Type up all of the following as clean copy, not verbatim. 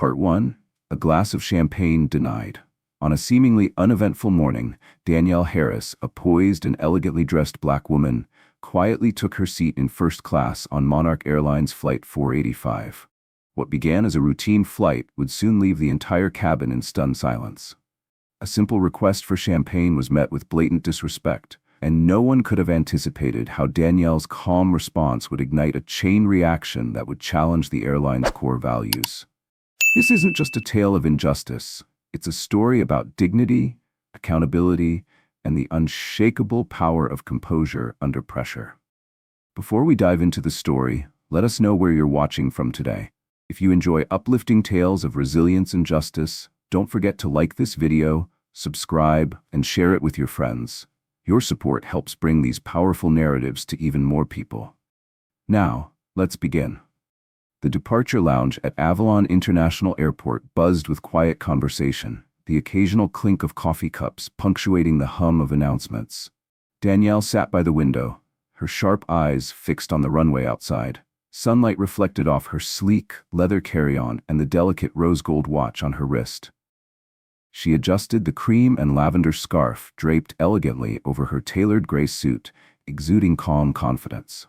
Part 1. A glass of champagne denied. On a seemingly uneventful morning, Danielle Harris, a poised and elegantly dressed black woman, quietly took her seat in first class on Monarch Airlines Flight 485. What began as a routine flight would soon leave the entire cabin in stunned silence. A simple request for champagne was met with blatant disrespect, and no one could have anticipated how Danielle's calm response would ignite a chain reaction that would challenge the airline's core values. This isn't just a tale of injustice. It's a story about dignity, accountability, and the unshakable power of composure under pressure. Before we dive into the story, let us know where you're watching from today. If you enjoy uplifting tales of resilience and justice, don't forget to like this video, subscribe, and share it with your friends. Your support helps bring these powerful narratives to even more people. Now, let's begin. The departure lounge at Avalon International Airport buzzed with quiet conversation, the occasional clink of coffee cups punctuating the hum of announcements. Danielle sat by the window, her sharp eyes fixed on the runway outside. Sunlight reflected off her sleek, leather carry-on and the delicate rose-gold watch on her wrist. She adjusted the cream and lavender scarf draped elegantly over her tailored gray suit, exuding calm confidence.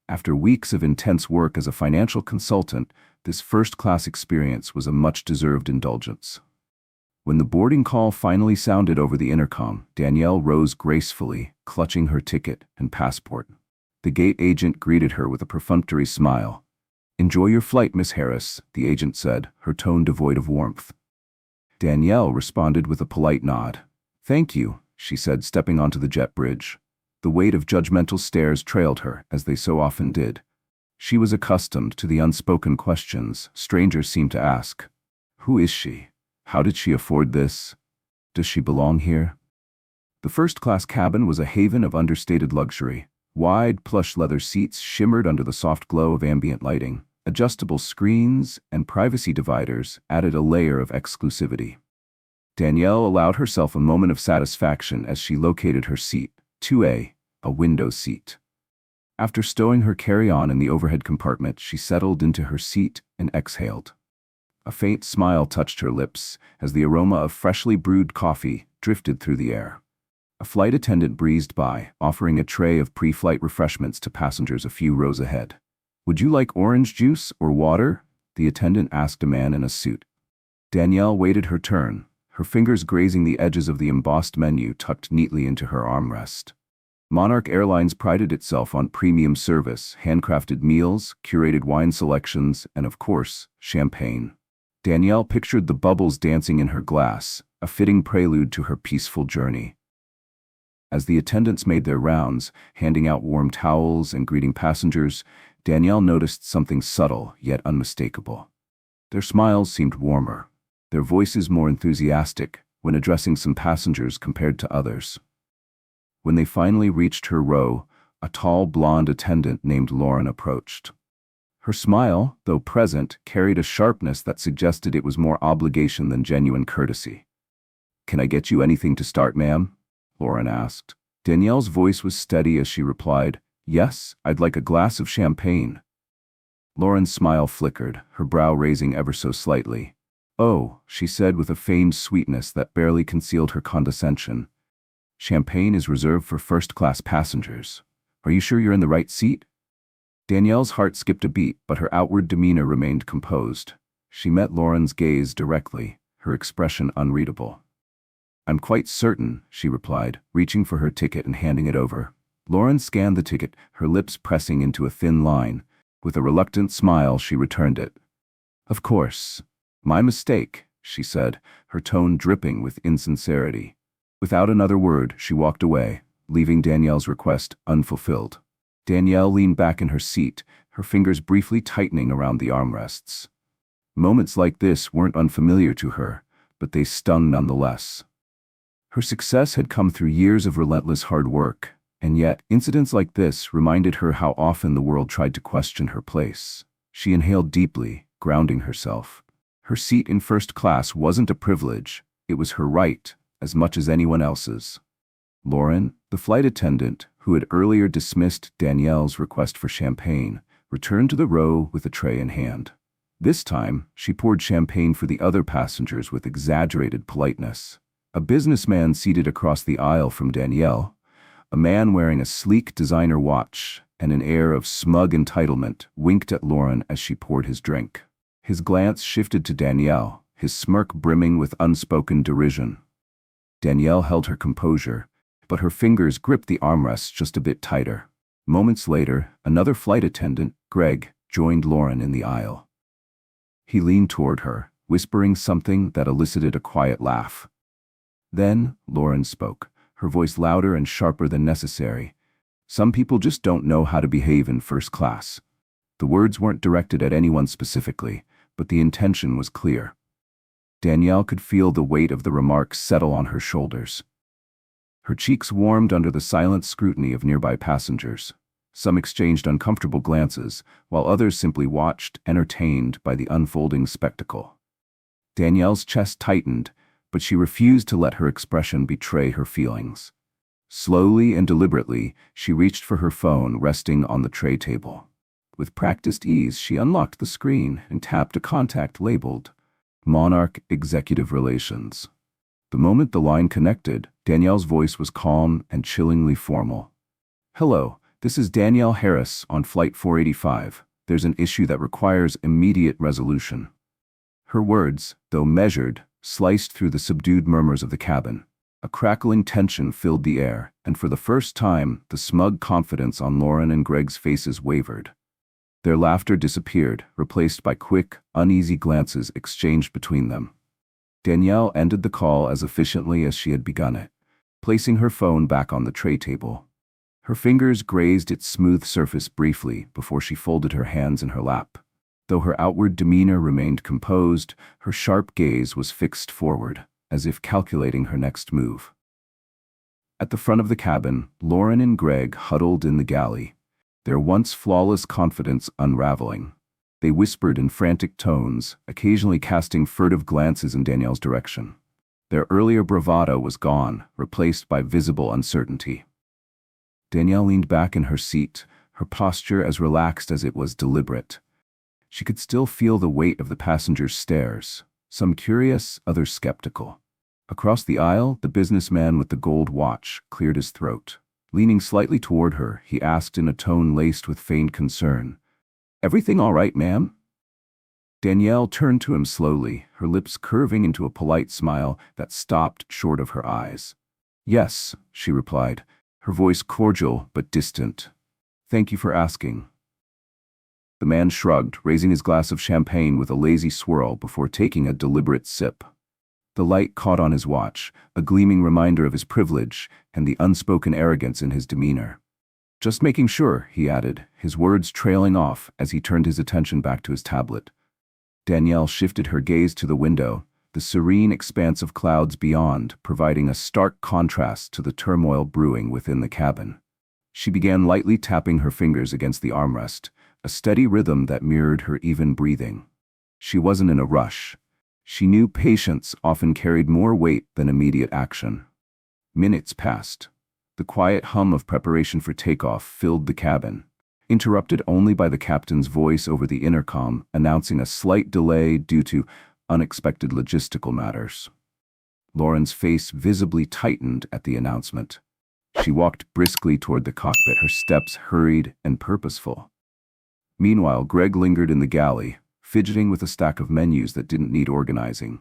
After weeks of intense work as a financial consultant, this first-class experience was a much-deserved indulgence. When the boarding call finally sounded over the intercom, Danielle rose gracefully, clutching her ticket and passport. The gate agent greeted her with a perfunctory smile. "Enjoy your flight, Miss Harris," the agent said, her tone devoid of warmth. Danielle responded with a polite nod. "Thank you," she said, stepping onto the jet bridge. The weight of judgmental stares trailed her, as they so often did. She was accustomed to the unspoken questions strangers seemed to ask. Who is she? How did she afford this? Does she belong here? The first-class cabin was a haven of understated luxury. Wide, plush leather seats shimmered under the soft glow of ambient lighting. Adjustable screens and privacy dividers added a layer of exclusivity. Danielle allowed herself a moment of satisfaction as she located her seat, 2A, a window seat. After stowing her carry-on in the overhead compartment, she settled into her seat and exhaled. A faint smile touched her lips as the aroma of freshly brewed coffee drifted through the air. A flight attendant breezed by, offering a tray of pre-flight refreshments to passengers a few rows ahead. "Would you like orange juice or water?" the attendant asked a man in a suit. Danielle waited her turn, her fingers grazing the edges of the embossed menu tucked neatly into her armrest. Monarch Airlines prided itself on premium service, handcrafted meals, curated wine selections, and of course, champagne. Danielle pictured the bubbles dancing in her glass, a fitting prelude to her peaceful journey. As the attendants made their rounds, handing out warm towels and greeting passengers, Danielle noticed something subtle yet unmistakable. Their smiles seemed warmer, their voices more enthusiastic when addressing some passengers compared to others. When they finally reached her row, a tall blonde attendant named Lauren approached. Her smile, though present, carried a sharpness that suggested it was more obligation than genuine courtesy. "Can I get you anything to start, ma'am?" Lauren asked. Danielle's voice was steady as she replied, "Yes, I'd like a glass of champagne." Lauren's smile flickered, her brow raising ever so slightly. "Oh," she said with a feigned sweetness that barely concealed her condescension. "Champagne is reserved for first-class passengers. Are you sure you're in the right seat?" Danielle's heart skipped a beat, but her outward demeanor remained composed. She met Lauren's gaze directly, her expression unreadable. "I'm quite certain," she replied, reaching for her ticket and handing it over. Lauren scanned the ticket, her lips pressing into a thin line. With a reluctant smile, she returned it. "Of course. My mistake," she said, her tone dripping with insincerity. Without another word, she walked away, leaving Danielle's request unfulfilled. Danielle leaned back in her seat, her fingers briefly tightening around the armrests. Moments like this weren't unfamiliar to her, but they stung nonetheless. Her success had come through years of relentless hard work, and yet incidents like this reminded her how often the world tried to question her place. She inhaled deeply, grounding herself. Her seat in first class wasn't a privilege, it was her right, as much as anyone else's. Lauren, the flight attendant, who had earlier dismissed Danielle's request for champagne, returned to the row with a tray in hand. This time, she poured champagne for the other passengers with exaggerated politeness. A businessman seated across the aisle from Danielle, a man wearing a sleek designer watch and an air of smug entitlement, winked at Lauren as she poured his drink. His glance shifted to Danielle, his smirk brimming with unspoken derision. Danielle held her composure, but her fingers gripped the armrests just a bit tighter. Moments later, another flight attendant, Greg, joined Lauren in the aisle. He leaned toward her, whispering something that elicited a quiet laugh. Then, Lauren spoke, her voice louder and sharper than necessary. "Some people just don't know how to behave in first class." The words weren't directed at anyone specifically, but the intention was clear. Danielle could feel the weight of the remark settle on her shoulders. Her cheeks warmed under the silent scrutiny of nearby passengers. Some exchanged uncomfortable glances, while others simply watched, entertained by the unfolding spectacle. Danielle's chest tightened, but she refused to let her expression betray her feelings. Slowly and deliberately, she reached for her phone resting on the tray table. With practiced ease, she unlocked the screen and tapped a contact labeled Monarch Executive Relations. The moment the line connected, Danielle's voice was calm and chillingly formal. "Hello, this is Danielle Harris on Flight 485. There's an issue that requires immediate resolution." Her words, though measured, sliced through the subdued murmurs of the cabin. A crackling tension filled the air, and for the first time, the smug confidence on Lauren and Greg's faces wavered. Their laughter disappeared, replaced by quick, uneasy glances exchanged between them. Danielle ended the call as efficiently as she had begun it, placing her phone back on the tray table. Her fingers grazed its smooth surface briefly before she folded her hands in her lap. Though her outward demeanor remained composed, her sharp gaze was fixed forward, as if calculating her next move. At the front of the cabin, Lauren and Greg huddled in the galley, their once flawless confidence unraveling. They whispered in frantic tones, occasionally casting furtive glances in Danielle's direction. Their earlier bravado was gone, replaced by visible uncertainty. Danielle leaned back in her seat, her posture as relaxed as it was deliberate. She could still feel the weight of the passengers' stares, some curious, others skeptical. Across the aisle, the businessman with the gold watch cleared his throat. Leaning slightly toward her, he asked in a tone laced with feigned concern, "Everything all right, ma'am?" Danielle turned to him slowly, her lips curving into a polite smile that stopped short of her eyes. "Yes," she replied, her voice cordial but distant. "Thank you for asking." The man shrugged, raising his glass of champagne with a lazy swirl before taking a deliberate sip. The light caught on his watch, a gleaming reminder of his privilege and the unspoken arrogance in his demeanor. "Just making sure," he added, his words trailing off as he turned his attention back to his tablet. Danielle shifted her gaze to the window, the serene expanse of clouds beyond providing a stark contrast to the turmoil brewing within the cabin. She began lightly tapping her fingers against the armrest, a steady rhythm that mirrored her even breathing. She wasn't in a rush. She knew patience often carried more weight than immediate action. Minutes passed. The quiet hum of preparation for takeoff filled the cabin, interrupted only by the captain's voice over the intercom announcing a slight delay due to unexpected logistical matters. Lauren's face visibly tightened at the announcement. She walked briskly toward the cockpit, her steps hurried and purposeful. Meanwhile, Greg lingered in the galley, fidgeting with a stack of menus that didn't need organizing.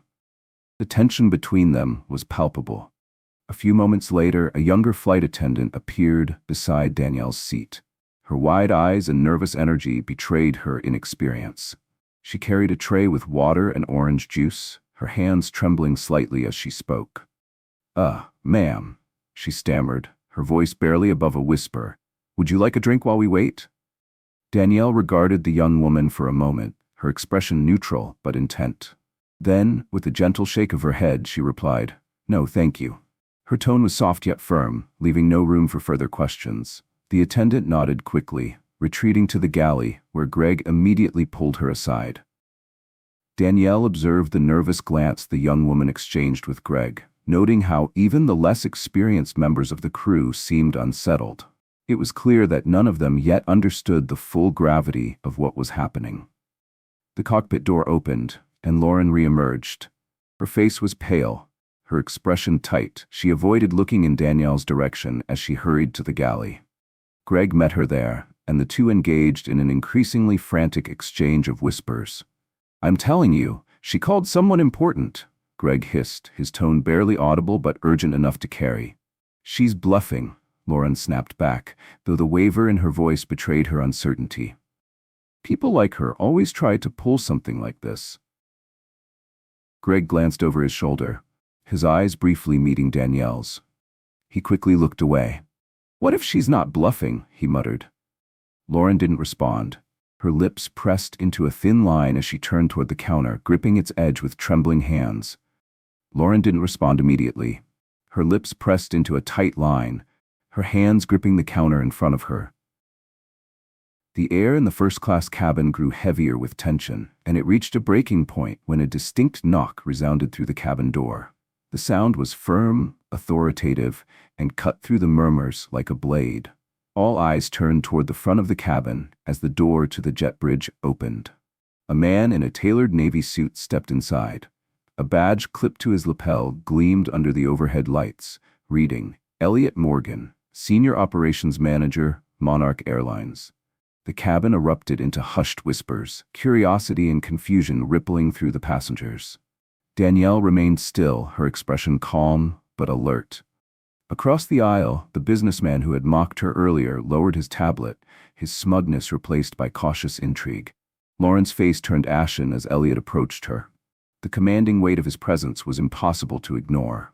The tension between them was palpable. A few moments later, a younger flight attendant appeared beside Danielle's seat. Her wide eyes and nervous energy betrayed her inexperience. She carried a tray with water and orange juice, her hands trembling slightly as she spoke. Ma'am," she stammered, her voice barely above a whisper. "Would you like a drink while we wait?" Danielle regarded the young woman for a moment, her expression neutral but intent. Then, with a gentle shake of her head, she replied, "No, thank you." Her tone was soft yet firm, leaving no room for further questions. The attendant nodded quickly, retreating to the galley, where Greg immediately pulled her aside. Danielle observed the nervous glance the young woman exchanged with Greg, noting how even the less experienced members of the crew seemed unsettled. It was clear that none of them yet understood the full gravity of what was happening. The cockpit door opened, and Lauren re-emerged. Her face was pale, her expression tight. She avoided looking in Danielle's direction as she hurried to the galley. Greg met her there, and the two engaged in an increasingly frantic exchange of whispers. "I'm telling you, she called someone important," Greg hissed, his tone barely audible but urgent enough to carry. "She's bluffing," Lauren snapped back, though the waver in her voice betrayed her uncertainty. "People like her always try to pull something like this." Greg glanced over his shoulder, his eyes briefly meeting Danielle's. He quickly looked away. "What if she's not bluffing?" he muttered. Lauren didn't respond. Her lips pressed into a thin line as she turned toward the counter, gripping its edge with trembling hands. Lauren didn't respond immediately. Her lips pressed into a tight line, her hands gripping the counter in front of her. The air in the first-class cabin grew heavier with tension, and it reached a breaking point when a distinct knock resounded through the cabin door. The sound was firm, authoritative, and cut through the murmurs like a blade. All eyes turned toward the front of the cabin as the door to the jet bridge opened. A man in a tailored Navy suit stepped inside. A badge clipped to his lapel gleamed under the overhead lights, reading, "Elliot Morgan, Senior Operations Manager, Monarch Airlines." The cabin erupted into hushed whispers, curiosity and confusion rippling through the passengers. Danielle remained still, her expression calm but alert. Across the aisle, the businessman who had mocked her earlier lowered his tablet, his smugness replaced by cautious intrigue. Lauren's face turned ashen as Elliot approached her. The commanding weight of his presence was impossible to ignore.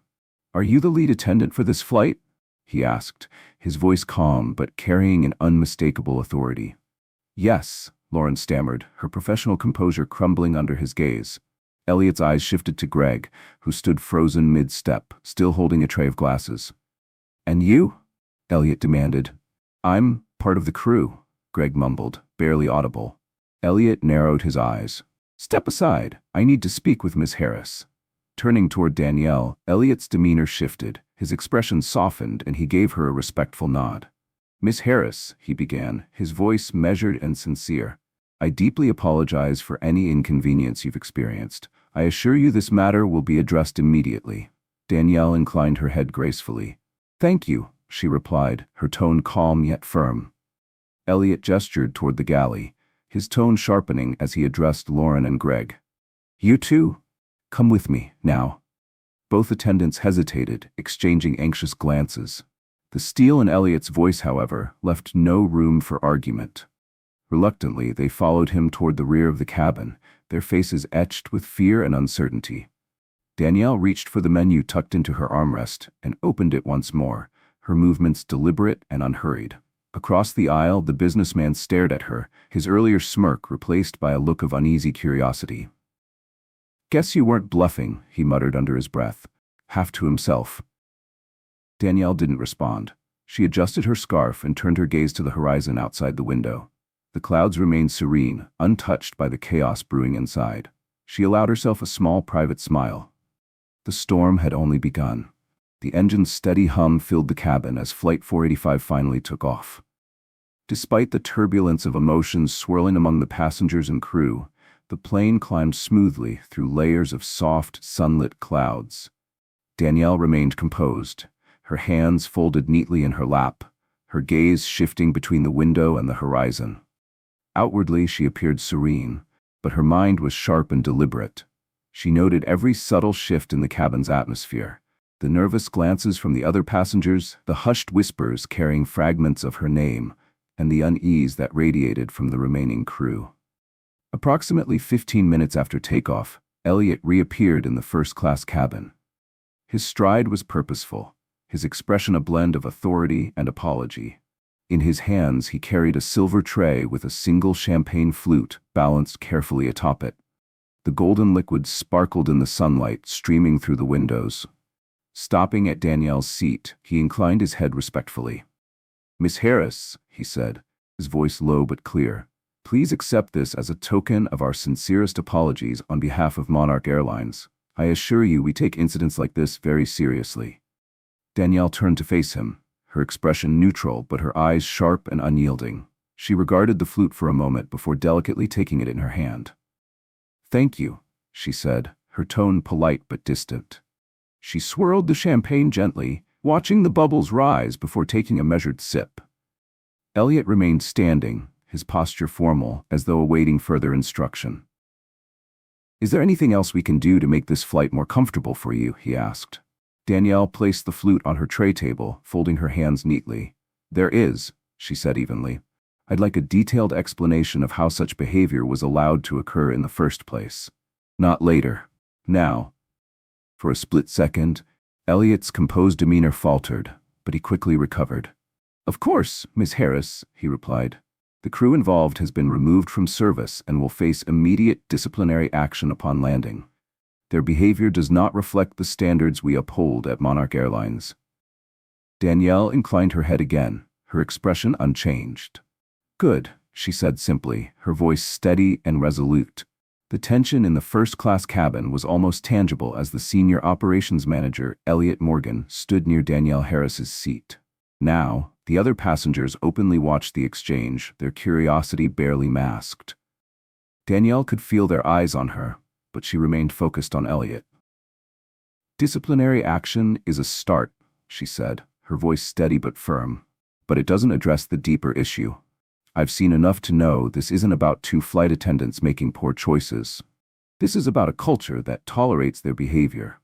"Are you the lead attendant for this flight?" he asked, his voice calm but carrying an unmistakable authority. "Yes," Lauren stammered, her professional composure crumbling under his gaze. Elliot's eyes shifted to Greg, who stood frozen mid-step, still holding a tray of glasses. "And you?" Elliot demanded. "I'm part of the crew," Greg mumbled, barely audible. Elliot narrowed his eyes. "Step aside. I need to speak with Miss Harris." Turning toward Danielle, Elliot's demeanor shifted, his expression softened, and he gave her a respectful nod. "Miss Harris," he began, his voice measured and sincere, "I deeply apologize for any inconvenience you've experienced. I assure you this matter will be addressed immediately." Danielle inclined her head gracefully. "Thank you," she replied, her tone calm yet firm. Elliot gestured toward the galley, his tone sharpening as he addressed Lauren and Greg. "You two? Come with me, now." Both attendants hesitated, exchanging anxious glances. The steel in Elliot's voice, however, left no room for argument. Reluctantly, they followed him toward the rear of the cabin, their faces etched with fear and uncertainty. Danielle reached for the menu tucked into her armrest and opened it once more, her movements deliberate and unhurried. Across the aisle, the businessman stared at her, his earlier smirk replaced by a look of uneasy curiosity. "Guess you weren't bluffing," he muttered under his breath, half to himself. Danielle didn't respond. She adjusted her scarf and turned her gaze to the horizon outside the window. The clouds remained serene, untouched by the chaos brewing inside. She allowed herself a small private smile. The storm had only begun. The engine's steady hum filled the cabin as Flight 485 finally took off. Despite the turbulence of emotions swirling among the passengers and crew, the plane climbed smoothly through layers of soft, sunlit clouds. Danielle remained composed, her hands folded neatly in her lap, her gaze shifting between the window and the horizon. Outwardly, she appeared serene, but her mind was sharp and deliberate. She noted every subtle shift in the cabin's atmosphere, the nervous glances from the other passengers, the hushed whispers carrying fragments of her name, and the unease that radiated from the remaining crew. Approximately 15 minutes after takeoff, Elliot reappeared in the first-class cabin. His stride was purposeful, his expression a blend of authority and apology. In his hands, he carried a silver tray with a single champagne flute balanced carefully atop it. The golden liquid sparkled in the sunlight streaming through the windows. Stopping at Danielle's seat, he inclined his head respectfully. "Miss Harris," he said, his voice low but clear, "please accept this as a token of our sincerest apologies on behalf of Monarch Airlines. I assure you we take incidents like this very seriously." Danielle turned to face him, her expression neutral but her eyes sharp and unyielding. She regarded the flute for a moment before delicately taking it in her hand. "Thank you," she said, her tone polite but distant. She swirled the champagne gently, watching the bubbles rise before taking a measured sip. Elliot remained standing, his posture formal, as though awaiting further instruction. "Is there anything else we can do to make this flight more comfortable for you?" he asked. Danielle placed the flute on her tray table, folding her hands neatly. "There is," she said evenly. "I'd like a detailed explanation of how such behavior was allowed to occur in the first place. Not later. Now." For a split second, Elliot's composed demeanor faltered, but he quickly recovered. "Of course, Miss Harris," he replied. "The crew involved has been removed from service and will face immediate disciplinary action upon landing. Their behavior does not reflect the standards we uphold at Monarch Airlines." Danielle inclined her head again, her expression unchanged. "Good," she said simply, her voice steady and resolute. The tension in the first-class cabin was almost tangible as the senior operations manager, Elliot Morgan, stood near Danielle Harris's seat. Now, the other passengers openly watched the exchange, their curiosity barely masked. Danielle could feel their eyes on her, but she remained focused on Elliot. "Disciplinary action is a start," she said, her voice steady but firm. "But it doesn't address the deeper issue. I've seen enough to know this isn't about two flight attendants making poor choices. This is about a culture that tolerates their behavior."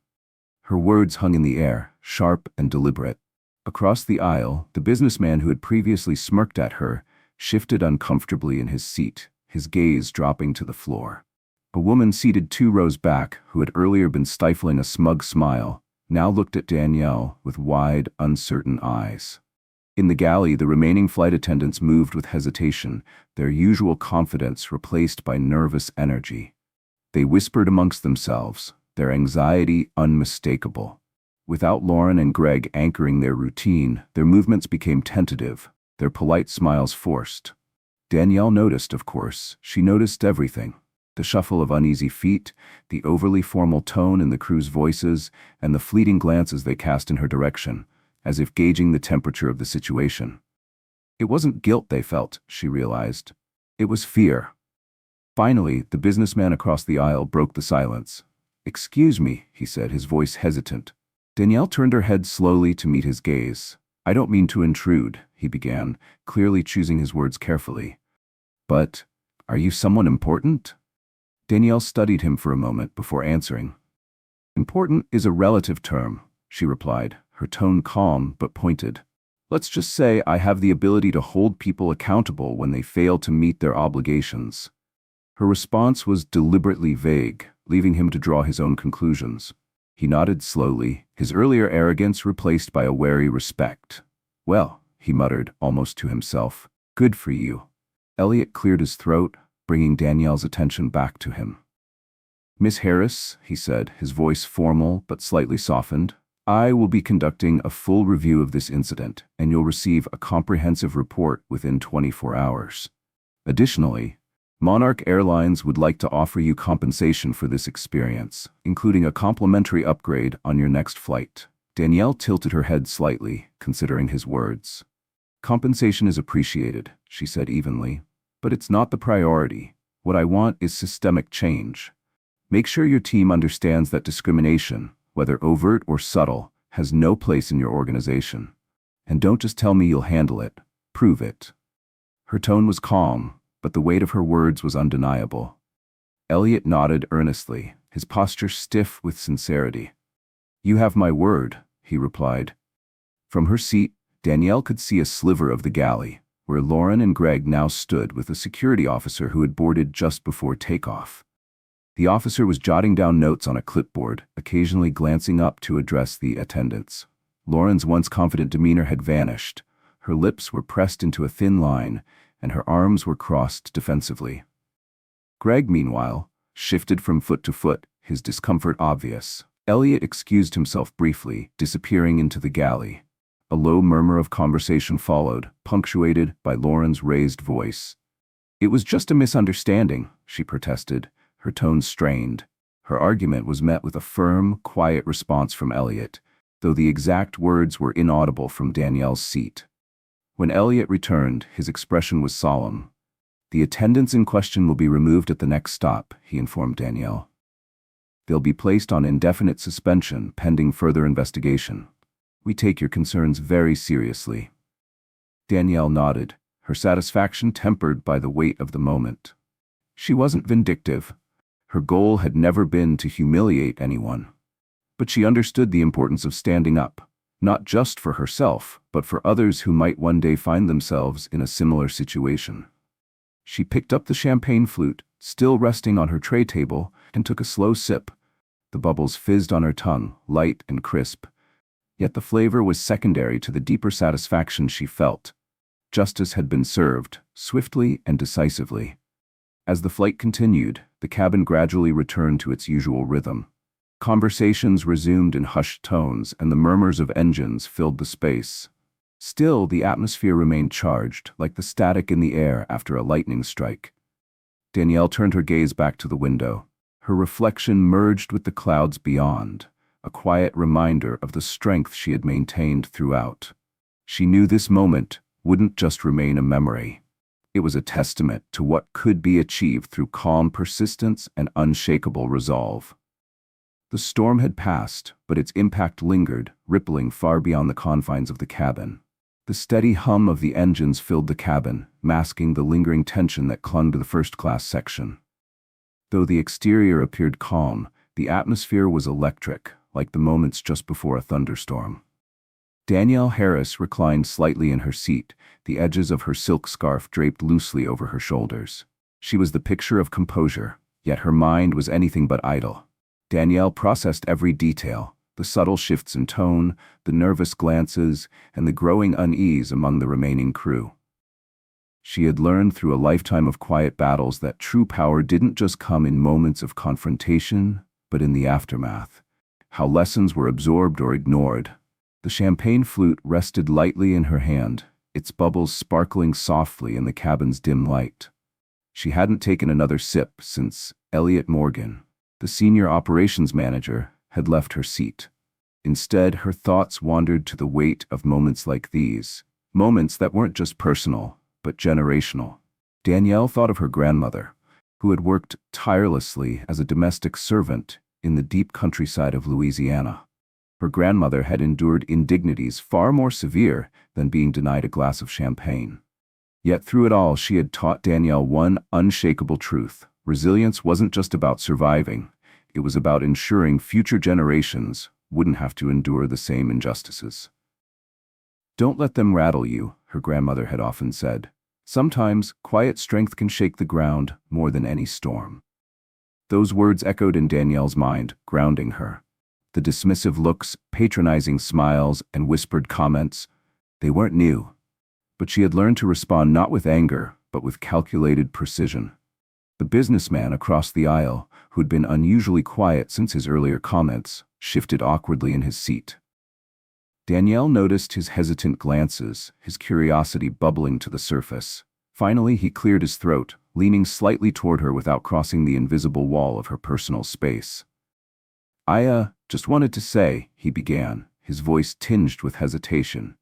Her words hung in the air, sharp and deliberate. Across the aisle, the businessman who had previously smirked at her shifted uncomfortably in his seat, his gaze dropping to the floor. A woman seated 2 rows back, who had earlier been stifling a smug smile, now looked at Danielle with wide, uncertain eyes. In the galley, the remaining flight attendants moved with hesitation, their usual confidence replaced by nervous energy. They whispered amongst themselves, their anxiety unmistakable. Without Lauren and Greg anchoring their routine, their movements became tentative, their polite smiles forced. Danielle noticed, of course. She noticed everything. The shuffle of uneasy feet, the overly formal tone in the crew's voices, and the fleeting glances they cast in her direction, as if gauging the temperature of the situation. It wasn't guilt they felt, she realized. It was fear. Finally, the businessman across the aisle broke the silence. "Excuse me," he said, his voice hesitant. Danielle turned her head slowly to meet his gaze. "I don't mean to intrude," he began, clearly choosing his words carefully. "But, are you someone important?" Danielle studied him for a moment before answering. "Important is a relative term," she replied, her tone calm but pointed. "Let's just say I have the ability to hold people accountable when they fail to meet their obligations." Her response was deliberately vague, leaving him to draw his own conclusions. He nodded slowly, his earlier arrogance replaced by a wary respect. "Well," he muttered, almost to himself, "good for you." Elliot cleared his throat, bringing Danielle's attention back to him. "Miss Harris," he said, his voice formal but slightly softened, "I will be conducting a full review of this incident, and you'll receive a comprehensive report within 24 hours. Additionally, Monarch Airlines would like to offer you compensation for this experience, including a complimentary upgrade on your next flight." Danielle tilted her head slightly, considering his words. "Compensation is appreciated," she said evenly, "but it's not the priority. What I want is systemic change. Make sure your team understands that discrimination, whether overt or subtle, has no place in your organization. And don't just tell me you'll handle it, prove it." Her tone was calm, but the weight of her words was undeniable. Elliot nodded earnestly, his posture stiff with sincerity. "You have my word," he replied. From her seat, Danielle could see a sliver of the galley, where Lauren and Greg now stood with a security officer who had boarded just before takeoff. The officer was jotting down notes on a clipboard, occasionally glancing up to address the attendants. Lauren's once confident demeanor had vanished. Her lips were pressed into a thin line, and her arms were crossed defensively. Greg, meanwhile, shifted from foot to foot, his discomfort obvious. Elliot excused himself briefly, disappearing into the galley. A low murmur of conversation followed, punctuated by Lauren's raised voice. "It was just a misunderstanding," she protested, her tone strained. Her argument was met with a firm, quiet response from Elliot, though the exact words were inaudible from Danielle's seat. When Elliot returned, his expression was solemn. "The attendants in question will be removed at the next stop," he informed Danielle. "They'll be placed on indefinite suspension pending further investigation. We take your concerns very seriously." Danielle nodded, her satisfaction tempered by the weight of the moment. She wasn't vindictive. Her goal had never been to humiliate anyone. But she understood the importance of standing up, not just for herself, but for others who might one day find themselves in a similar situation. She picked up the champagne flute, still resting on her tray table, and took a slow sip. The bubbles fizzed on her tongue, light and crisp. Yet the flavor was secondary to the deeper satisfaction she felt. Justice had been served, swiftly and decisively. As the flight continued, the cabin gradually returned to its usual rhythm. Conversations resumed in hushed tones, and the murmurs of engines filled the space. Still, the atmosphere remained charged, like the static in the air after a lightning strike. Danielle turned her gaze back to the window. Her reflection merged with the clouds beyond, a quiet reminder of the strength she had maintained throughout. She knew this moment wouldn't just remain a memory. It was a testament to what could be achieved through calm persistence and unshakable resolve. The storm had passed, but its impact lingered, rippling far beyond the confines of the cabin. The steady hum of the engines filled the cabin, masking the lingering tension that clung to the first-class section. Though the exterior appeared calm, the atmosphere was electric, like the moments just before a thunderstorm. Danielle Harris reclined slightly in her seat, the edges of her silk scarf draped loosely over her shoulders. She was the picture of composure, yet her mind was anything but idle. Danielle processed every detail, the subtle shifts in tone, the nervous glances, and the growing unease among the remaining crew. She had learned through a lifetime of quiet battles that true power didn't just come in moments of confrontation, but in the aftermath. How lessons were absorbed or ignored. The champagne flute rested lightly in her hand, its bubbles sparkling softly in the cabin's dim light. She hadn't taken another sip since Elliot Morgan, the senior operations manager, had left her seat. Instead, her thoughts wandered to the weight of moments like these, moments that weren't just personal, but generational. Danielle thought of her grandmother, who had worked tirelessly as a domestic servant in the deep countryside of Louisiana. Her grandmother had endured indignities far more severe than being denied a glass of champagne. Yet through it all, she had taught Danielle one unshakable truth. Resilience wasn't just about surviving. It was about ensuring future generations wouldn't have to endure the same injustices. "Don't let them rattle you," her grandmother had often said. "Sometimes, quiet strength can shake the ground more than any storm." Those words echoed in Danielle's mind, grounding her. The dismissive looks, patronizing smiles, and whispered comments, they weren't new. But she had learned to respond not with anger, but with calculated precision. The businessman across the aisle, who had been unusually quiet since his earlier comments, shifted awkwardly in his seat. Danielle noticed his hesitant glances, his curiosity bubbling to the surface. Finally, he cleared his throat, leaning slightly toward her without crossing the invisible wall of her personal space. "I just wanted to say," he began, his voice tinged with hesitation.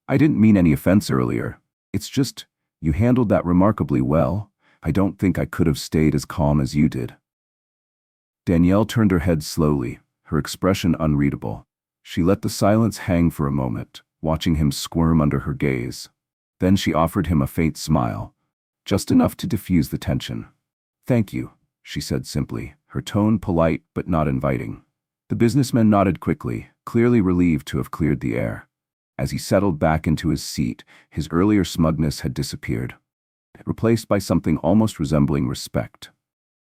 "I didn't mean any offense earlier. It's just, you handled that remarkably well. I don't think I could have stayed as calm as you did." Danielle turned her head slowly, her expression unreadable. She let the silence hang for a moment, watching him squirm under her gaze. Then she offered him a faint smile, just enough to diffuse the tension. "Thank you," she said simply, her tone polite but not inviting. The businessman nodded quickly, clearly relieved to have cleared the air. As he settled back into his seat, his earlier smugness had disappeared, replaced by something almost resembling respect.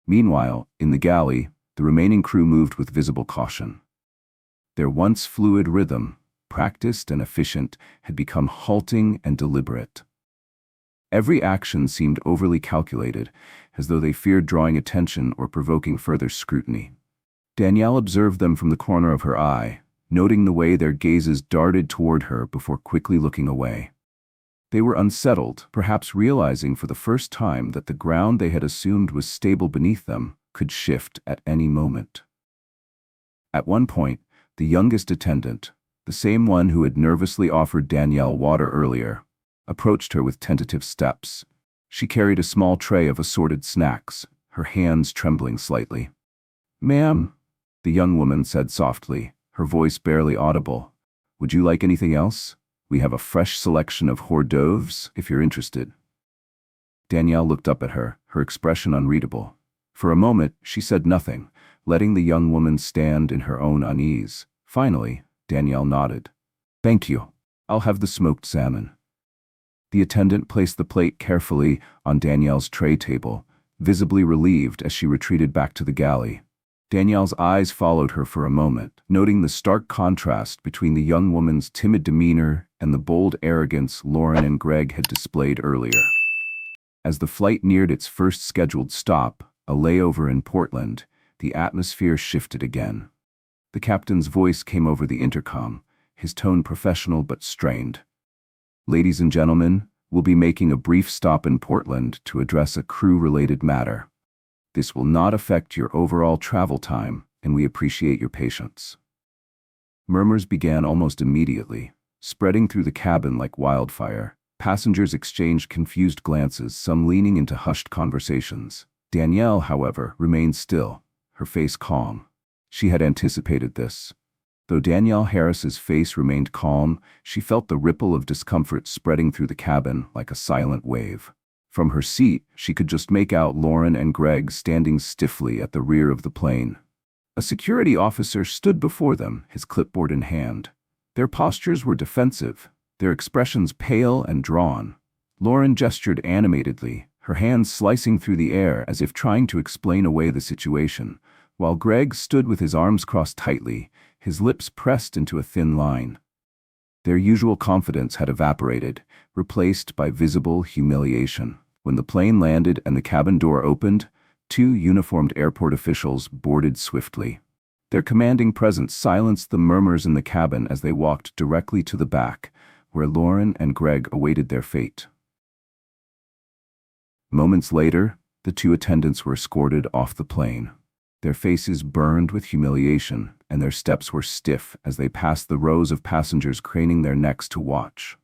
Meanwhile, in the galley, the remaining crew moved with visible caution. Their once fluid rhythm, practiced and efficient, had become halting and deliberate. Every action seemed overly calculated, as though they feared drawing attention or provoking further scrutiny. Danielle observed them from the corner of her eye, noting the way their gazes darted toward her before quickly looking away. They were unsettled, perhaps realizing for the first time that the ground they had assumed was stable beneath them could shift at any moment. At one point, the youngest attendant, the same one who had nervously offered Danielle water earlier, approached her with tentative steps. She carried a small tray of assorted snacks, her hands trembling slightly. "Ma'am," the young woman said softly, her voice barely audible. "Would you like anything else? We have a fresh selection of hors d'oeuvres, if you're interested." Danielle looked up at her, her expression unreadable. For a moment, she said nothing, letting the young woman stand in her own unease. Finally, Danielle nodded. "Thank you. I'll have the smoked salmon." The attendant placed the plate carefully on Danielle's tray table, visibly relieved as she retreated back to the galley. Danielle's eyes followed her for a moment, noting the stark contrast between the young woman's timid demeanor and the bold arrogance Lauren and Greg had displayed earlier. As the flight neared its first scheduled stop, a layover in Portland, the atmosphere shifted again. The captain's voice came over the intercom, his tone professional but strained. "Ladies and gentlemen, we'll be making a brief stop in Portland to address a crew-related matter. This will not affect your overall travel time, and we appreciate your patience." Murmurs began almost immediately, spreading through the cabin like wildfire. Passengers exchanged confused glances, some leaning into hushed conversations. Danielle, however, remained still, her face calm. She had anticipated this. Though Danielle Harris's face remained calm, she felt the ripple of discomfort spreading through the cabin like a silent wave. From her seat, she could just make out Lauren and Greg standing stiffly at the rear of the plane. A security officer stood before them, his clipboard in hand. Their postures were defensive, their expressions pale and drawn. Lauren gestured animatedly, her hands slicing through the air as if trying to explain away the situation, while Greg stood with his arms crossed tightly, his lips pressed into a thin line. Their usual confidence had evaporated, replaced by visible humiliation. When the plane landed and the cabin door opened, two uniformed airport officials boarded swiftly. Their commanding presence silenced the murmurs in the cabin as they walked directly to the back, where Lauren and Greg awaited their fate. Moments later, the two attendants were escorted off the plane. Their faces burned with humiliation, and their steps were stiff as they passed the rows of passengers craning their necks to watch.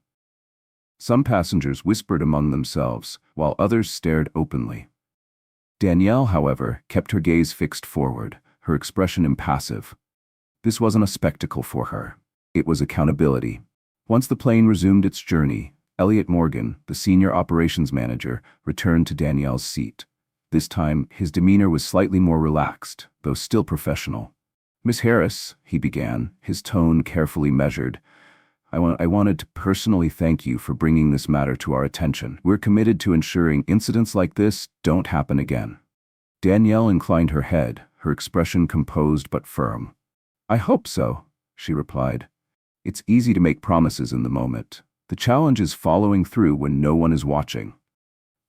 Some passengers whispered among themselves, while others stared openly. Danielle, however, kept her gaze fixed forward, her expression impassive. This wasn't a spectacle for her. It was accountability. Once the plane resumed its journey, Elliot Morgan, the senior operations manager, returned to Danielle's seat. This time, his demeanor was slightly more relaxed, though still professional. "Miss Harris," he began, his tone carefully measured, I wanted to personally thank you for bringing this matter to our attention. We're committed to ensuring incidents like this don't happen again." Danielle inclined her head, her expression composed but firm. "I hope so," she replied. "It's easy to make promises in the moment. The challenge is following through when no one is watching."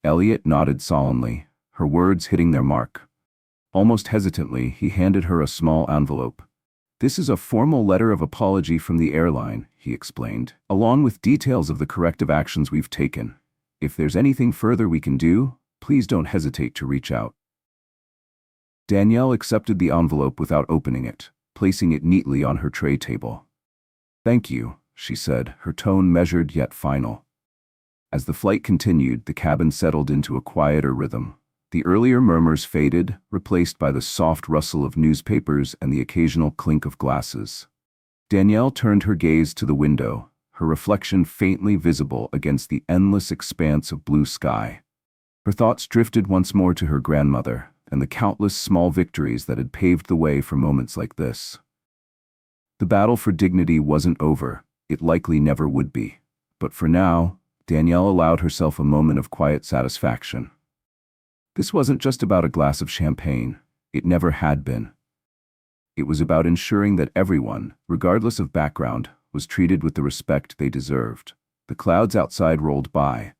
Elliot nodded solemnly, her words hitting their mark. Almost hesitantly, he handed her a small envelope. "This is a formal letter of apology from the airline," he explained, "along with details of the corrective actions we've taken. If there's anything further we can do, please don't hesitate to reach out." Danielle accepted the envelope without opening it, placing it neatly on her tray table. "Thank you," she said, her tone measured yet final. As the flight continued, the cabin settled into a quieter rhythm. The earlier murmurs faded, replaced by the soft rustle of newspapers and the occasional clink of glasses. Danielle turned her gaze to the window, her reflection faintly visible against the endless expanse of blue sky. Her thoughts drifted once more to her grandmother and the countless small victories that had paved the way for moments like this. The battle for dignity wasn't over, it likely never would be. But for now, Danielle allowed herself a moment of quiet satisfaction. This wasn't just about a glass of champagne. It never had been. It was about ensuring that everyone, regardless of background, was treated with the respect they deserved. The clouds outside rolled by,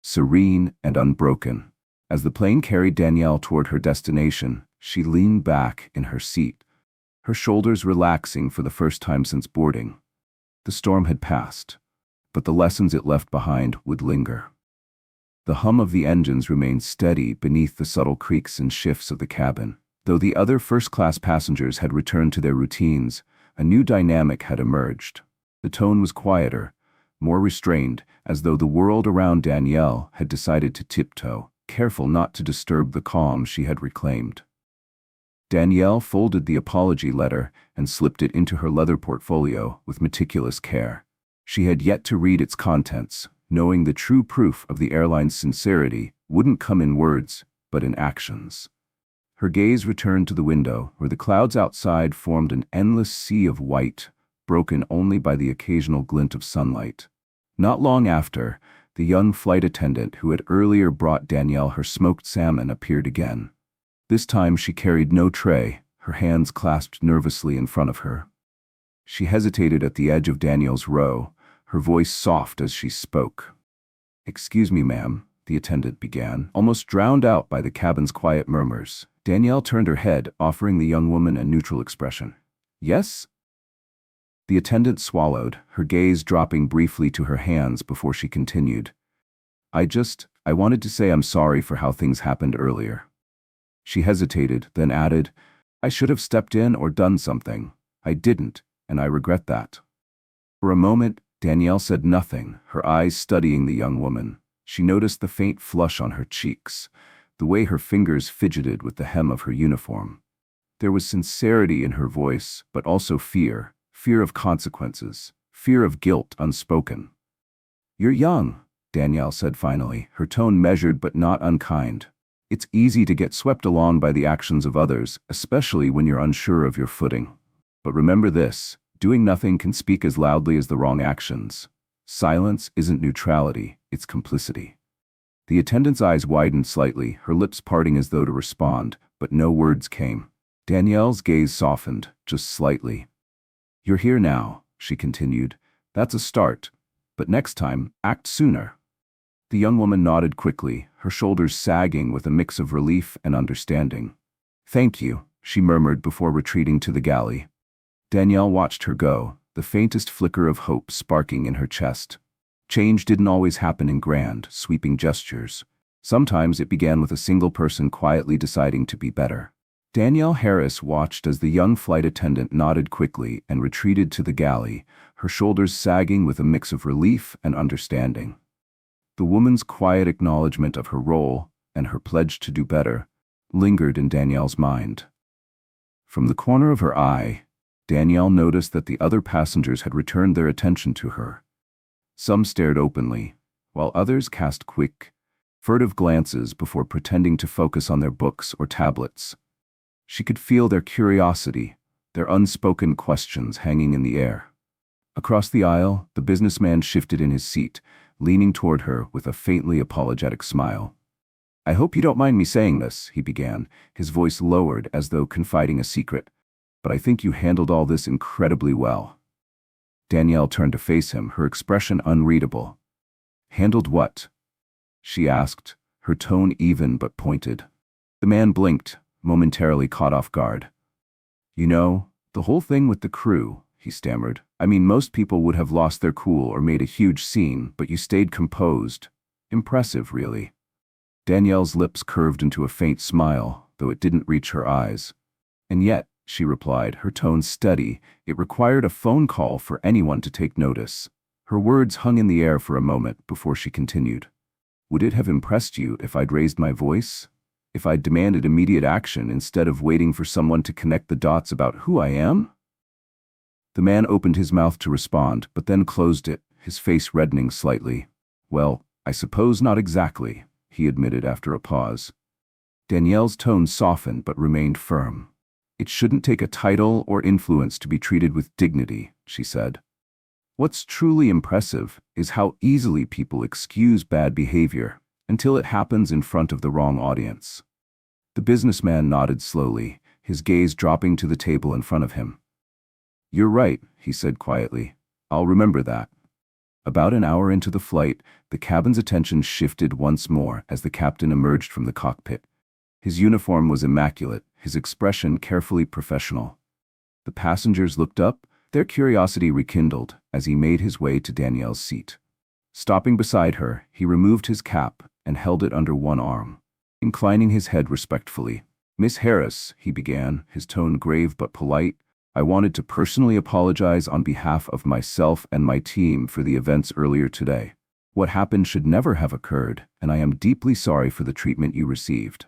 serene and unbroken. As the plane carried Danielle toward her destination, she leaned back in her seat, her shoulders relaxing for the first time since boarding. The storm had passed, but the lessons it left behind would linger. The hum of the engines remained steady beneath the subtle creaks and shifts of the cabin. Though the other first-class passengers had returned to their routines, a new dynamic had emerged. The tone was quieter, more restrained, as though the world around Danielle had decided to tiptoe, careful not to disturb the calm she had reclaimed. Danielle folded the apology letter and slipped it into her leather portfolio with meticulous care. She had yet to read its contents, knowing the true proof of the airline's sincerity wouldn't come in words, but in actions. Her gaze returned to the window, where the clouds outside formed an endless sea of white, broken only by the occasional glint of sunlight. Not long after, the young flight attendant who had earlier brought Danielle her smoked salmon appeared again. This time she carried no tray, her hands clasped nervously in front of her. She hesitated at the edge of Danielle's row, her voice soft as she spoke. "Excuse me, ma'am," the attendant began, almost drowned out by the cabin's quiet murmurs. Danielle turned her head, offering the young woman a neutral expression. "Yes?" The attendant swallowed, her gaze dropping briefly to her hands before she continued. I wanted to say I'm sorry for how things happened earlier." She hesitated, then added, "I should have stepped in or done something. I didn't, and I regret that." For a moment, Danielle said nothing, her eyes studying the young woman. She noticed the faint flush on her cheeks, the way her fingers fidgeted with the hem of her uniform. There was sincerity in her voice, but also fear of consequences, fear of guilt unspoken. "You're young," Danielle said finally, her tone measured but not unkind. "It's easy to get swept along by the actions of others, especially when you're unsure of your footing. But remember this, doing nothing can speak as loudly as the wrong actions. Silence isn't neutrality, it's complicity." The attendant's eyes widened slightly, her lips parting as though to respond, but no words came. Danielle's gaze softened, just slightly. "You're here now," she continued. "That's a start. But next time, act sooner." The young woman nodded quickly, her shoulders sagging with a mix of relief and understanding. "Thank you," she murmured before retreating to the galley. Danielle watched her go, the faintest flicker of hope sparking in her chest. Change didn't always happen in grand, sweeping gestures. Sometimes it began with a single person quietly deciding to be better. Danielle Harris watched as the young flight attendant nodded quickly and retreated to the galley, her shoulders sagging with a mix of relief and understanding. The woman's quiet acknowledgement of her role, and her pledge to do better, lingered in Danielle's mind. From the corner of her eye, Danielle noticed that the other passengers had returned their attention to her. Some stared openly, while others cast quick, furtive glances before pretending to focus on their books or tablets. She could feel their curiosity, their unspoken questions hanging in the air. Across the aisle, the businessman shifted in his seat, leaning toward her with a faintly apologetic smile. "I hope you don't mind me saying this," he began, his voice lowered as though confiding a secret, "but I think you handled all this incredibly well." Danielle turned to face him, her expression unreadable. "Handled what?" she asked, her tone even but pointed. The man blinked, momentarily caught off guard. "You know, the whole thing with the crew," he stammered. "I mean, most people would have lost their cool or made a huge scene, but you stayed composed. Impressive, really." Danielle's lips curved into a faint smile, though it didn't reach her eyes. "And yet," she replied, her tone steady, "it required a phone call for anyone to take notice." Her words hung in the air for a moment before she continued. "Would it have impressed you if I'd raised my voice? If I'd demanded immediate action instead of waiting for someone to connect the dots about who I am?" The man opened his mouth to respond, but then closed it, his face reddening slightly. "Well, I suppose not exactly," he admitted after a pause. Danielle's tone softened but remained firm. "It shouldn't take a title or influence to be treated with dignity," she said. "What's truly impressive is how easily people excuse bad behavior until it happens in front of the wrong audience." The businessman nodded slowly, his gaze dropping to the table in front of him. "You're right," he said quietly. "I'll remember that." About an hour into the flight, the cabin's attention shifted once more as the captain emerged from the cockpit. His uniform was immaculate, his expression carefully professional. The passengers looked up, their curiosity rekindled as he made his way to Danielle's seat. Stopping beside her, he removed his cap and held it under one arm, inclining his head respectfully. "Miss Harris," he began, his tone grave but polite, I wanted to personally apologize on behalf of myself and my team for the events earlier today. What happened should never have occurred, and I am deeply sorry for the treatment you received."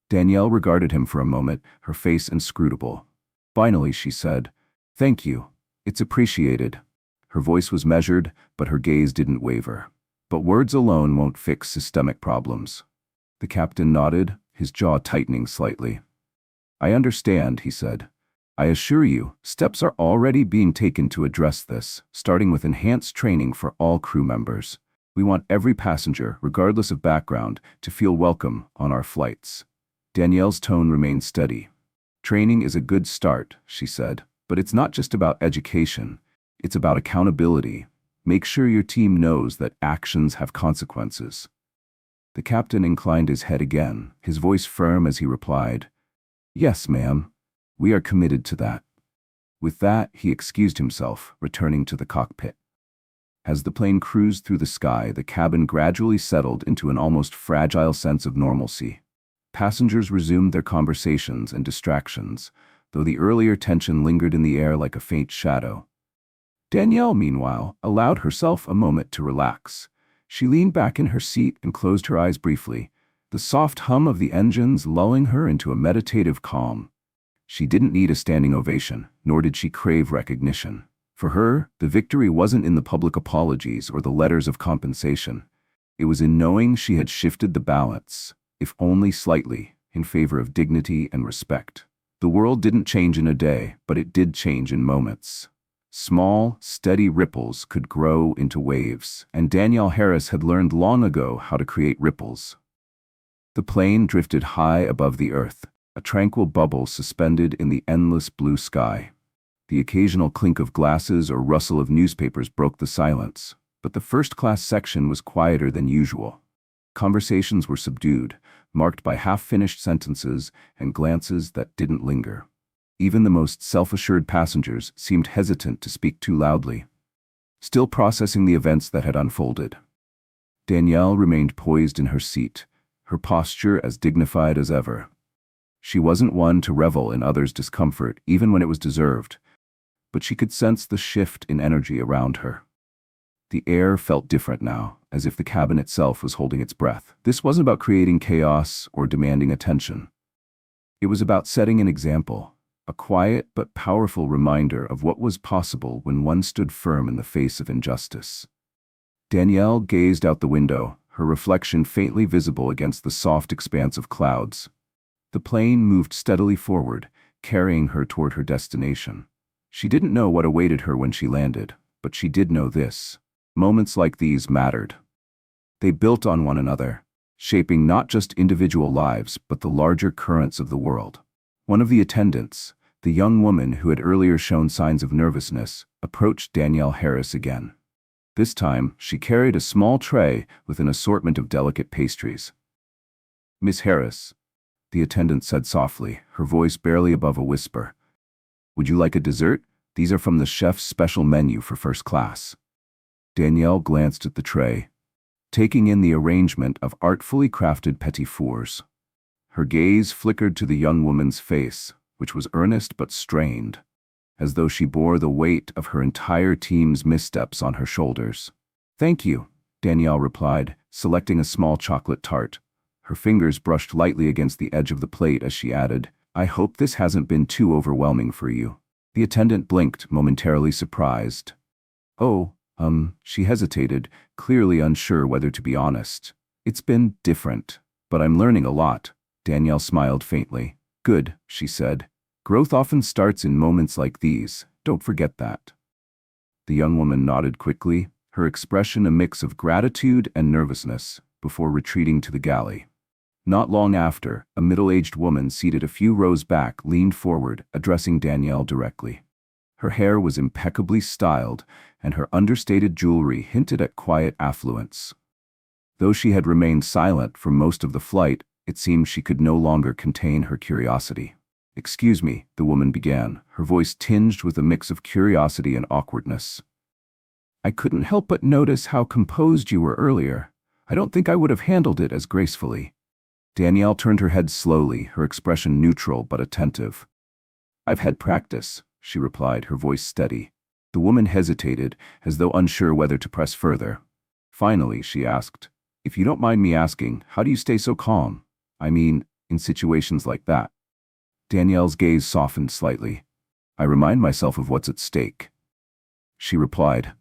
Danielle regarded him for a moment, her face inscrutable. Finally, she said, "Thank you. It's appreciated." Her voice was measured, but her gaze didn't waver. But words alone won't fix systemic problems. The captain nodded, his jaw tightening slightly. "I understand," he said. "I assure you, steps are already being taken to address this, starting with enhanced training for all crew members. We want every passenger, regardless of background, to feel welcome on our flights." Danielle's tone remained steady. "Training is a good start," she said, "but it's not just about education. It's about accountability. Make sure your team knows that actions have consequences." The captain inclined his head again, his voice firm as he replied, "Yes, ma'am. We are committed to that." With that, he excused himself, returning to the cockpit. As the plane cruised through the sky, the cabin gradually settled into an almost fragile sense of normalcy. Passengers resumed their conversations and distractions, though the earlier tension lingered in the air like a faint shadow. Danielle, meanwhile, allowed herself a moment to relax. She leaned back in her seat and closed her eyes briefly, the soft hum of the engines lulling her into a meditative calm. She didn't need a standing ovation, nor did she crave recognition. For her, the victory wasn't in the public apologies or the letters of compensation. It was in knowing she had shifted the balance, if only slightly, in favor of dignity and respect. The world didn't change in a day, but it did change in moments. Small, steady ripples could grow into waves, and Danielle Harris had learned long ago how to create ripples. The plane drifted high above the earth, a tranquil bubble suspended in the endless blue sky. The occasional clink of glasses or rustle of newspapers broke the silence, but the first-class section was quieter than usual. Conversations were subdued, marked by half-finished sentences and glances that didn't linger. Even the most self-assured passengers seemed hesitant to speak too loudly, still processing the events that had unfolded. Danielle remained poised in her seat, her posture as dignified as ever. She wasn't one to revel in others' discomfort, even when it was deserved, but she could sense the shift in energy around her. The air felt different now, as if the cabin itself was holding its breath. This wasn't about creating chaos or demanding attention. It was about setting an example, a quiet but powerful reminder of what was possible when one stood firm in the face of injustice. Danielle gazed out the window, her reflection faintly visible against the soft expanse of clouds. The plane moved steadily forward, carrying her toward her destination. She didn't know what awaited her when she landed, but she did know this. Moments like these mattered. They built on one another, shaping not just individual lives but the larger currents of the world. One of the attendants, the young woman who had earlier shown signs of nervousness, approached Danielle Harris again. This time, she carried a small tray with an assortment of delicate pastries. "Miss Harris," the attendant said softly, her voice barely above a whisper, "would you like a dessert? These are from the chef's special menu for first class." Danielle glanced at the tray, taking in the arrangement of artfully crafted petit fours. Her gaze flickered to the young woman's face, which was earnest but strained, as though she bore the weight of her entire team's missteps on her shoulders. "Thank you," Danielle replied, selecting a small chocolate tart. Her fingers brushed lightly against the edge of the plate as she added, "I hope this hasn't been too overwhelming for you." The attendant blinked, momentarily surprised. "Oh, she hesitated, clearly unsure whether to be honest. "It's been different, but I'm learning a lot." Danielle smiled faintly. "Good," she said. "Growth often starts in moments like these. Don't forget that." The young woman nodded quickly, her expression a mix of gratitude and nervousness, before retreating to the galley. Not long after, a middle-aged woman seated a few rows back leaned forward, addressing Danielle directly. Her hair was impeccably styled, and her understated jewelry hinted at quiet affluence. Though she had remained silent for most of the flight, it seemed she could no longer contain her curiosity. "Excuse me," the woman began, her voice tinged with a mix of curiosity and awkwardness. "I couldn't help but notice how composed you were earlier. I don't think I would have handled it as gracefully." Danielle turned her head slowly, her expression neutral but attentive. "I've had practice," she replied, her voice steady. The woman hesitated, as though unsure whether to press further. Finally, she asked, "If you don't mind me asking, how do you stay so calm? I mean, in situations like that." Danielle's gaze softened slightly. "I remind myself of what's at stake," she replied.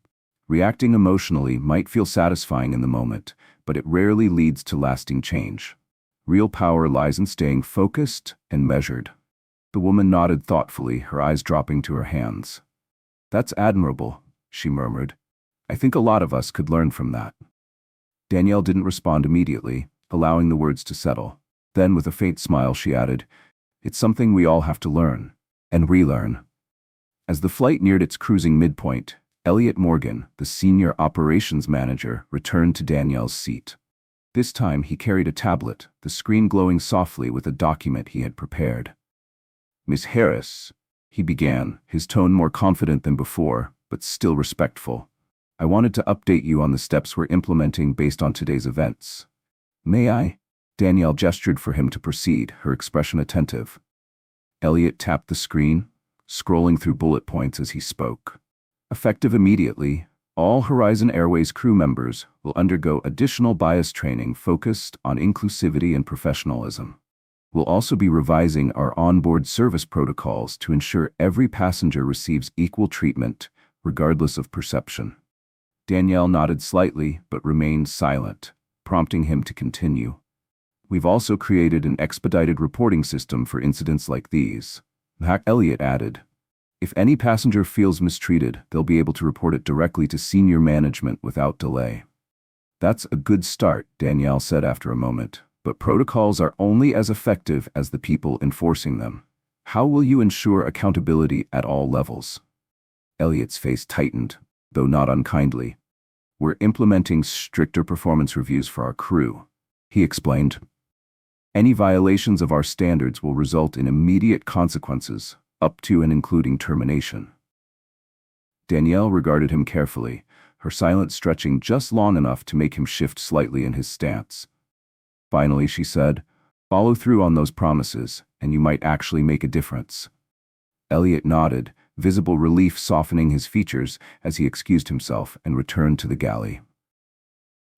"Reacting emotionally might feel satisfying in the moment, but it rarely leads to lasting change. Real power lies in staying focused and measured." The woman nodded thoughtfully, her eyes dropping to her hands. "That's admirable," she murmured. "I think a lot of us could learn from that." Danielle didn't respond immediately, allowing the words to settle. Then, with a faint smile, she added, "It's something we all have to learn and relearn." As the flight neared its cruising midpoint, Elliot Morgan, the senior operations manager, returned to Danielle's seat. This time he carried a tablet, the screen glowing softly with a document he had prepared. "Miss Harris," he began, his tone more confident than before, but still respectful. "I wanted to update you on the steps we're implementing based on today's events." "May I?" Danielle gestured for him to proceed, her expression attentive. Elliot tapped the screen, scrolling through bullet points as he spoke. "Effective immediately, all Horizon Airways crew members will undergo additional bias training focused on inclusivity and professionalism. We'll also be revising our onboard service protocols to ensure every passenger receives equal treatment, regardless of perception." Danielle nodded slightly but remained silent, prompting him to continue. "We've also created an expedited reporting system for incidents like these," Elliot added. "If any passenger feels mistreated, they'll be able to report it directly to senior management without delay." "That's a good start," Danielle said after a moment. "But protocols are only as effective as the people enforcing them. How will you ensure accountability at all levels?" Elliot's face tightened, though not unkindly. "We're implementing stricter performance reviews for our crew," he explained. "Any violations of our standards will result in immediate consequences, up to and including termination." Danielle regarded him carefully, her silence stretching just long enough to make him shift slightly in his stance. Finally, she said, "Follow through on those promises, and you might actually make a difference." Elliot nodded, visible relief softening his features as he excused himself and returned to the galley.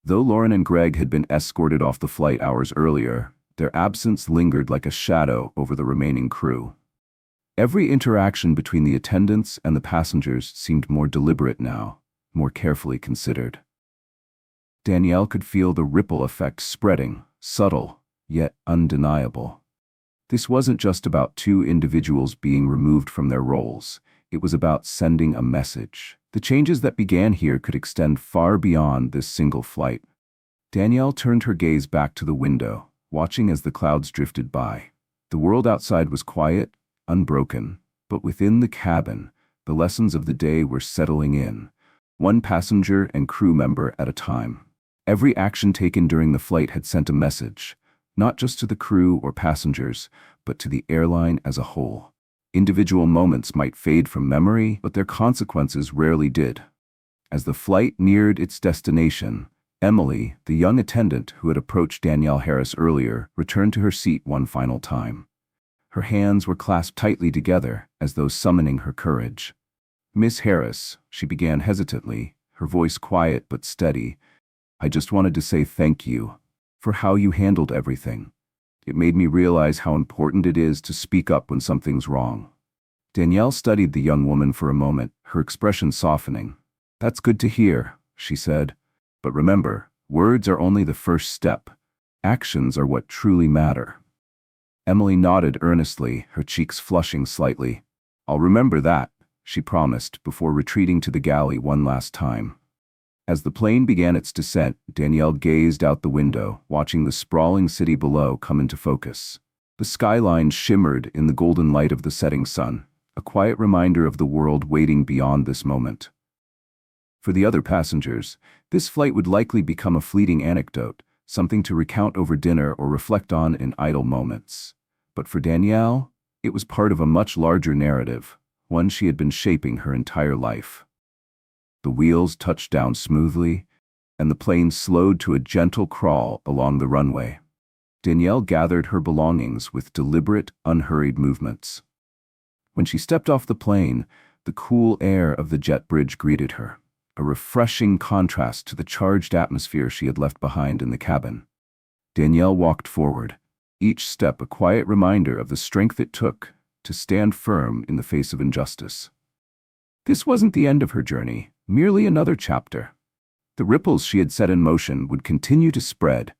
Though Lauren and Greg had been escorted off the flight hours earlier, their absence lingered like a shadow over the remaining crew. Every interaction between the attendants and the passengers seemed more deliberate now, more carefully considered. Danielle could feel the ripple effect spreading, subtle, yet undeniable. This wasn't just about two individuals being removed from their roles. It was about sending a message. The changes that began here could extend far beyond this single flight. Danielle turned her gaze back to the window, watching as the clouds drifted by. The world outside was quiet, unbroken, but within the cabin, the lessons of the day were settling in, one passenger and crew member at a time. Every action taken during the flight had sent a message, not just to the crew or passengers, but to the airline as a whole. Individual moments might fade from memory, but their consequences rarely did. As the flight neared its destination, Emily, the young attendant who had approached Danielle Harris earlier, returned to her seat one final time. Her hands were clasped tightly together, as though summoning her courage. "Miss Harris," she began hesitantly, her voice quiet but steady, "I just wanted to say thank you for how you handled everything. It made me realize how important it is to speak up when something's wrong." Danielle studied the young woman for a moment, her expression softening. "That's good to hear," she said. "But remember, words are only the first step. Actions are what truly matter." Emily nodded earnestly, her cheeks flushing slightly. "I'll remember that," she promised, before retreating to the galley one last time. As the plane began its descent, Danielle gazed out the window, watching the sprawling city below come into focus. The skyline shimmered in the golden light of the setting sun, a quiet reminder of the world waiting beyond this moment. For the other passengers, this flight would likely become a fleeting anecdote, something to recount over dinner or reflect on in idle moments. But for Danielle, it was part of a much larger narrative, one she had been shaping her entire life. The wheels touched down smoothly, and the plane slowed to a gentle crawl along the runway. Danielle gathered her belongings with deliberate, unhurried movements. When she stepped off the plane, the cool air of the jet bridge greeted her, a refreshing contrast to the charged atmosphere she had left behind in the cabin. Danielle walked forward, each step a quiet reminder of the strength it took to stand firm in the face of injustice. This wasn't the end of her journey, merely another chapter. The ripples she had set in motion would continue to spread,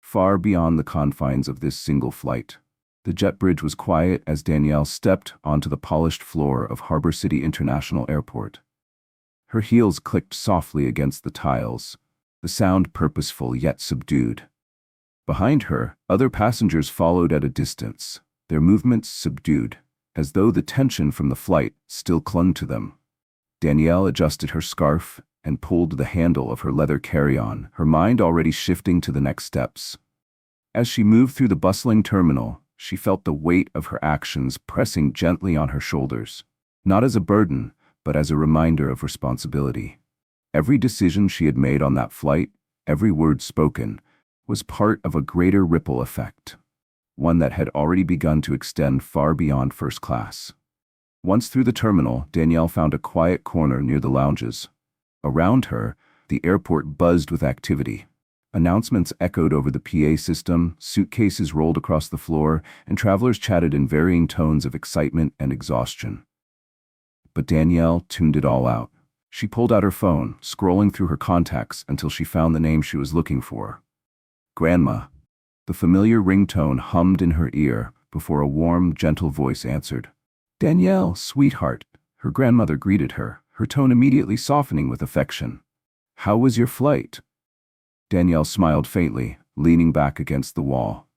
far beyond the confines of this single flight. The jet bridge was quiet as Danielle stepped onto the polished floor of Harbor City International Airport. Her heels clicked softly against the tiles, the sound purposeful yet subdued. Behind her, other passengers followed at a distance, their movements subdued, as though the tension from the flight still clung to them. Danielle adjusted her scarf and pulled the handle of her leather carry-on, her mind already shifting to the next steps. As she moved through the bustling terminal, she felt the weight of her actions pressing gently on her shoulders, not as a burden, but as a reminder of responsibility. Every decision she had made on that flight, every word spoken, was part of a greater ripple effect, one that had already begun to extend far beyond first class. Once through the terminal, Danielle found a quiet corner near the lounges. Around her, the airport buzzed with activity. Announcements echoed over the PA system, suitcases rolled across the floor, and travelers chatted in varying tones of excitement and exhaustion. But Danielle tuned it all out. She pulled out her phone, scrolling through her contacts until she found the name she was looking for. Grandma. The familiar ringtone hummed in her ear before a warm, gentle voice answered. Danielle, sweetheart, her grandmother greeted her, her tone immediately softening with affection. How was your flight? Danielle smiled faintly, leaning back against the wall.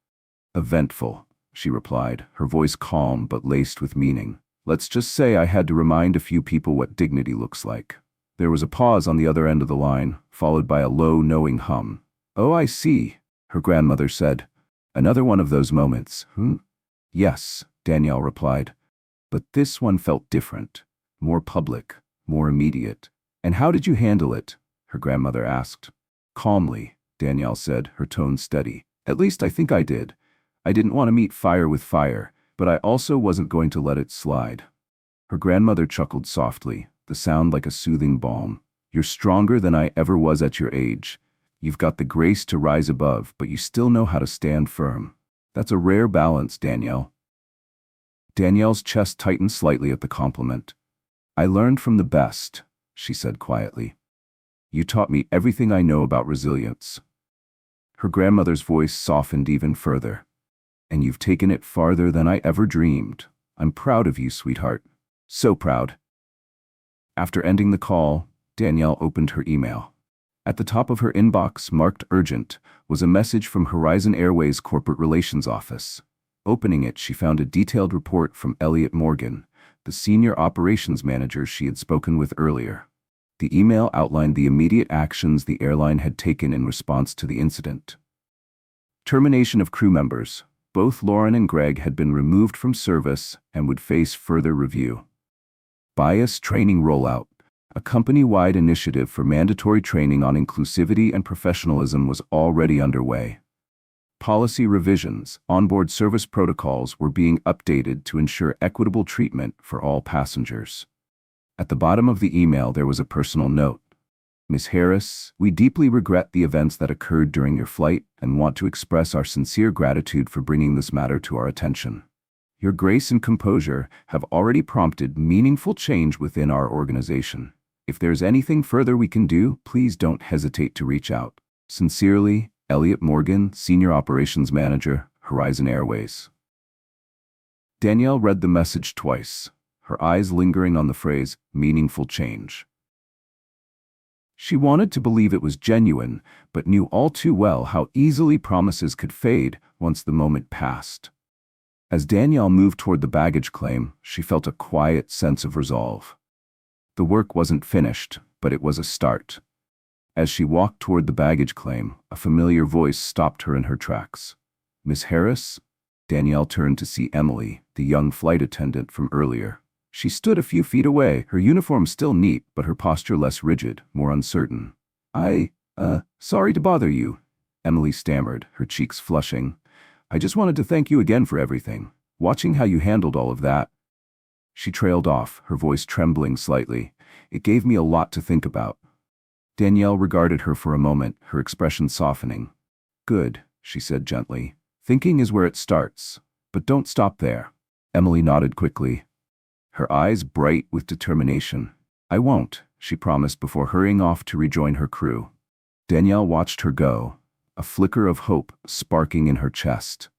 Eventful, she replied, her voice calm but laced with meaning. Let's just say I had to remind a few people what dignity looks like. There was a pause on the other end of the line, followed by a low, knowing hum. Oh, I see, her grandmother said. Another one of those moments, Yes, Danielle replied. But this one felt different, more public, more immediate. And how did you handle it? Her grandmother asked. Calmly, Danielle said, her tone steady. At least I think I did. I didn't want to meet fire with fire, but I also wasn't going to let it slide. Her grandmother chuckled softly, the sound like a soothing balm. You're stronger than I ever was at your age. You've got the grace to rise above, but you still know how to stand firm. That's a rare balance, Danielle. Danielle's chest tightened slightly at the compliment. I learned from the best, she said quietly. You taught me everything I know about resilience. Her grandmother's voice softened even further. And you've taken it farther than I ever dreamed. I'm proud of you, sweetheart. So proud. After ending the call, Danielle opened her email. At the top of her inbox, marked urgent, was a message from Horizon Airways Corporate Relations Office. Opening it, she found a detailed report from Elliot Morgan, the senior operations manager she had spoken with earlier. The email outlined the immediate actions the airline had taken in response to the incident. Termination of crew members. Both Lauren and Greg had been removed from service and would face further review. Bias training rollout. A company-wide initiative for mandatory training on inclusivity and professionalism was already underway. Policy revisions. Onboard service protocols were being updated to ensure equitable treatment for all passengers. At the bottom of the email, there was a personal note. Ms. Harris, we deeply regret the events that occurred during your flight and want to express our sincere gratitude for bringing this matter to our attention. Your grace and composure have already prompted meaningful change within our organization. If there's anything further we can do, please don't hesitate to reach out. Sincerely, Elliot Morgan, Senior Operations Manager, Horizon Airways. Danielle read the message twice, her eyes lingering on the phrase, meaningful change. She wanted to believe it was genuine, but knew all too well how easily promises could fade once the moment passed. As Danielle moved toward the baggage claim, she felt a quiet sense of resolve. The work wasn't finished, but it was a start. As she walked toward the baggage claim, a familiar voice stopped her in her tracks. Miss Harris? Danielle turned to see Emily, the young flight attendant from earlier. She stood a few feet away, her uniform still neat, but her posture less rigid, more uncertain. Sorry to bother you, Emily stammered, her cheeks flushing. I just wanted to thank you again for everything. Watching how you handled all of that. She trailed off, her voice trembling slightly. It gave me a lot to think about. Danielle regarded her for a moment, her expression softening. Good, she said gently. Thinking is where it starts. But don't stop there. Emily nodded quickly, her eyes bright with determination. I won't, she promised before hurrying off to rejoin her crew. Danielle watched her go, a flicker of hope sparking in her chest.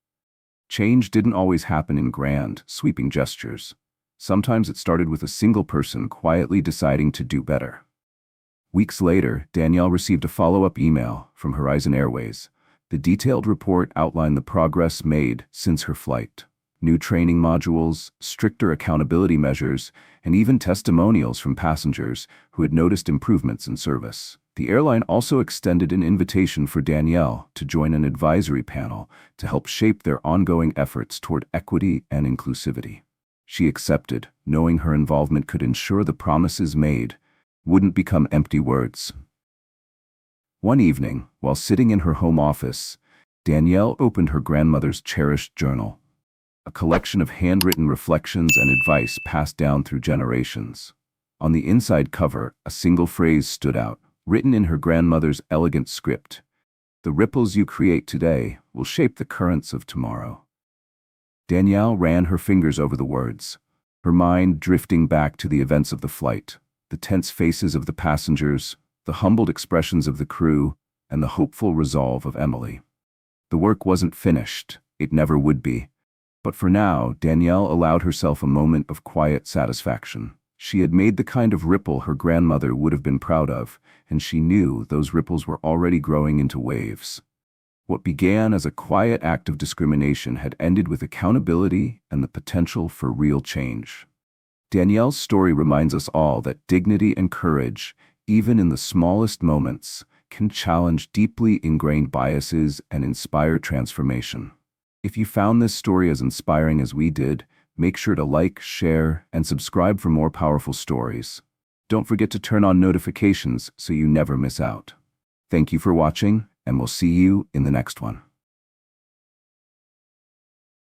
Change didn't always happen in grand, sweeping gestures. Sometimes it started with a single person quietly deciding to do better. Weeks later, Danielle received a follow-up email from Horizon Airways. The detailed report outlined the progress made since her flight. New training modules, stricter accountability measures, and even testimonials from passengers who had noticed improvements in service. The airline also extended an invitation for Danielle to join an advisory panel to help shape their ongoing efforts toward equity and inclusivity. She accepted, knowing her involvement could ensure the promises made wouldn't become empty words. One evening, while sitting in her home office, Danielle opened her grandmother's cherished journal, a collection of handwritten reflections and advice passed down through generations. On the inside cover, a single phrase stood out, written in her grandmother's elegant script. The ripples you create today will shape the currents of tomorrow. Danielle ran her fingers over the words, her mind drifting back to the events of the flight, the tense faces of the passengers, the humbled expressions of the crew, and the hopeful resolve of Emily. The work wasn't finished, it never would be. But for now, Danielle allowed herself a moment of quiet satisfaction. She had made the kind of ripple her grandmother would have been proud of, and she knew those ripples were already growing into waves. What began as a quiet act of discrimination had ended with accountability and the potential for real change. Danielle's story reminds us all that dignity and courage, even in the smallest moments, can challenge deeply ingrained biases and inspire transformation. If you found this story as inspiring as we did, make sure to like, share, and subscribe for more powerful stories. Don't forget to turn on notifications so you never miss out. Thank you for watching, and we'll see you in the next one.